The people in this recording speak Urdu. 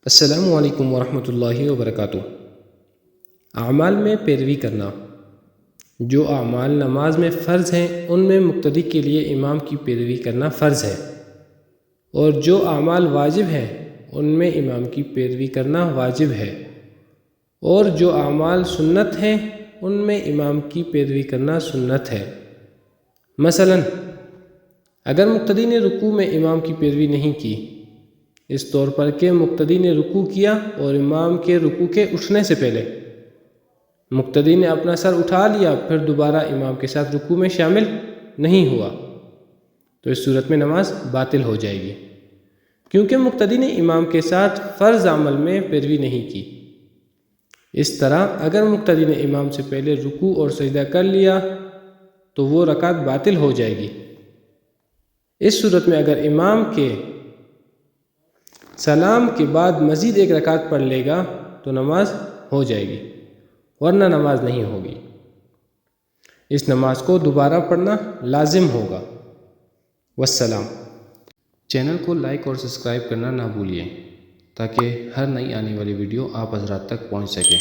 السلام علیکم ورحمۃ اللہ وبرکاتہ۔ اعمال میں پیروی کرنا۔ جو اعمال نماز میں فرض ہیں ان میں مقتدی کے لیے امام کی پیروی کرنا فرض ہے، اور جو اعمال واجب ہیں ان میں امام کی پیروی کرنا واجب ہے، اور جو اعمال سنت ہیں ان میں امام کی پیروی کرنا سنت ہے۔ مثلا اگر مقتدی نے رکوع میں امام کی پیروی نہیں کی، اس طور پر کہ مقتدی نے رکوع کیا اور امام کے رکوع کے اٹھنے سے پہلے مقتدی نے اپنا سر اٹھا لیا، پھر دوبارہ امام کے ساتھ رکوع میں شامل نہیں ہوا، تو اس صورت میں نماز باطل ہو جائے گی، کیونکہ مقتدی نے امام کے ساتھ فرض عمل میں پیروی نہیں کی۔ اس طرح اگر مقتدی نے امام سے پہلے رکوع اور سجدہ کر لیا تو وہ رکعت باطل ہو جائے گی۔ اس صورت میں اگر امام کے سلام کے بعد مزید ایک رکعت پڑھ لے گا تو نماز ہو جائے گی، ورنہ نماز نہیں ہوگی۔ اس نماز کو دوبارہ پڑھنا لازم ہوگا۔ والسلام۔ چینل کو لائک اور سبسکرائب کرنا نہ بھولیے تاکہ ہر نئی آنے والی ویڈیو آپ حضرات تک پہنچ سکے۔